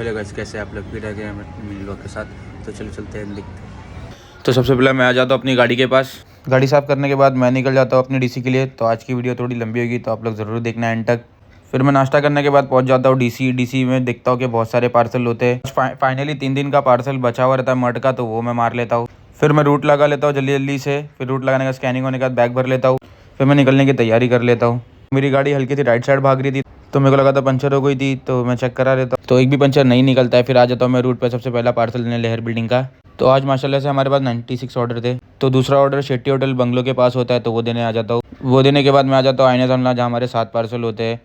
Hello guys, कैसे आप लोग भी रह गए मेरे लोग के साथ। तो चलो चलते हैं, दिखते हैं। तो सबसे पहले मैं आ जाता हूँ अपनी गाड़ी के पास। गाड़ी साफ़ करने के बाद मैं निकल जाता हूँ अपनी डीसी के लिए। तो आज की वीडियो थोड़ी लंबी होगी, तो आप लोग ज़रूर देखना एंड तक। फिर मैं नाश्ता करने के बाद पहुँच जाता हूँ डीसी में। देखता हूँ कि बहुत सारे पार्सल होते हैं। फाइनली 3 दिन का पार्सल बचा हुआ रहता है मर्ड का, तो वो मैं मार लेता हूँ। फिर मैं रूट लगा लेता हूँ जल्दी जल्दी से। फिर रूट लगाने का स्कैनिंग होने के बाद बैग भर लेता हूँ। फिर मैं निकलने की तैयारी कर लेता हूँ। मेरी गाड़ी हल्की सी राइट साइड भाग रही थी, तो मेरे को लगा था पंचर हो गई थी, तो मैं चेक करा लेता हूँ। तो एक भी पंचर नहीं निकलता है। फिर आ जाता हूँ मैं रूट पे सबसे पहला पार्सल देने लहर बिल्डिंग का। तो आज माशाल्लाह से हमारे पास 96 ऑर्डर थे। तो दूसरा ऑर्डर शेट्टी होटल बंगलो के पास होता है, तो वो देने आ जाता हूँ। वो देने के बाद मैं आ जाता हूँ आइनस हमला, जहाँ हमारे 7 पार्सल होते हैं।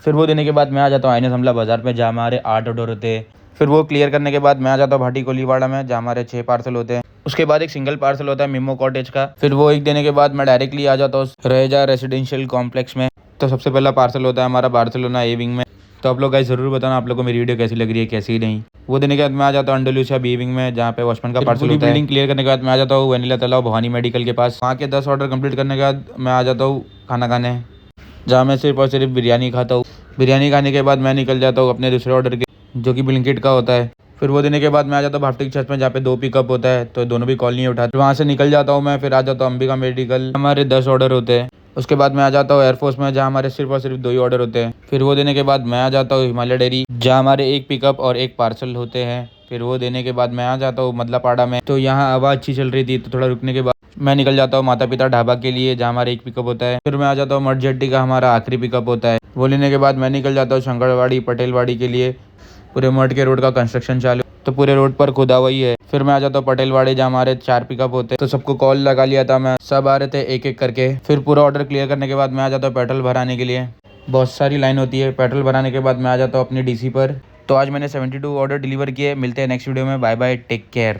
फिर वो देने के बाद मैं आ जाता हूँ आइनस हमला बाज़ार पे, जहाँ हमारे 8 ऑर्डर होते हैं। फिर वो क्लियर करने के बाद मैं आ जाता हूँ भाटी कोलीवाड़ा में, जहाँ हमारे 6 पार्सल होते हैं। उसके बाद एक सिंगल पार्सल होता है मिमो कॉटेज का। फिर वो एक देने के बाद मैं डायरेक्टली आ जाता हूँ रहेजा रेसिडेंशियल कॉम्प्लेक्स में। तो सबसे पहला पार्सल होता है हमारा बार्सिलोना ए विंग में। तो आप लोग गाइस ज़रूर बताना आप लोग को मेरी वीडियो कैसी लग रही है, कैसी नहीं। वो देने के बाद मैं आ जाता हूँ अंडलूसिया बी विंग में, जहाँ पे वॉचमैन का पार्सल होता है। बिल्डिंग क्लियर करने के बाद मैं आ जाता हूँ वनीला तालाब भवानी मेडिकल के पास। वहाँ के 10 ऑर्डर कंप्लीट करने के बाद मैं आ जाता हूँ खाना खाने, जहाँ मैं सिर्फ और सिर्फ बिरयानी खाता हूँ। बिरयानी खाने के बाद मैं निकल जाता हूँ अपने दूसरे ऑर्डर के, जो कि ब्लिंकिट का होता है। फिर वो देने के बाद मैं आ जाता हूँ भाफ्टिक चर्च में, जहाँ पे 2 पिकअप होता है, तो दोनों भी कॉल नहीं उठाते। वहाँ से निकल जाता हूँ मैं। फिर आ जाता हूँ अंबिका मेडिकल, हमारे 10 ऑर्डर होते हैं। उसके बाद मैं आ जाता हूँ एयरफोर्स में, जहाँ हमारे सिर्फ और सिर्फ 2 ही ऑर्डर होते हैं। फिर वो देने के बाद मैं आ जाता हूँ हिमालय डेयरी, जहाँ हमारे 1 पिकअप और 1 पार्सल होते हैं। फिर वो देने के बाद मैं आ जाता हूँ मदलापाड़ा में। तो यहाँ हवा अच्छी चल रही थी, तो थोड़ा रुकने के बाद मैं निकल जाता हूँ माता पिता ढाबा के लिए, जहाँ हमारा 1 पिकअप होता है। फिर मैं आ जाता हूँ मठ जेट्टी का, हमारा आखिरी पिकअप होता है। वो लेने के बाद मैं निकल जाता हूँ शंकरवाड़ी पटेलवाड़ी के लिए। पूरे मठ के रोड का कंस्ट्रक्शन चालू, तो पूरे रोड पर खुदा हुई है। फिर मैं आ जाता हूँ पटेलवाड़ी, जहाँ हमारे 4 पिकअप होते हैं। तो सबको कॉल लगा लिया था मैं, सब आ रहे थे एक एक करके। फिर पूरा ऑर्डर क्लियर करने के बाद मैं आ जाता हूँ पेट्रोल भराने के लिए। बहुत सारी लाइन होती है। पेट्रोल भराने के बाद मैं आ जाता हूँ अपनी डीसी पर। तो आज मैंने 72 ऑर्डर डिलीवर किए। मिलते हैं नेक्स्ट वीडियो में। Bye bye, take care.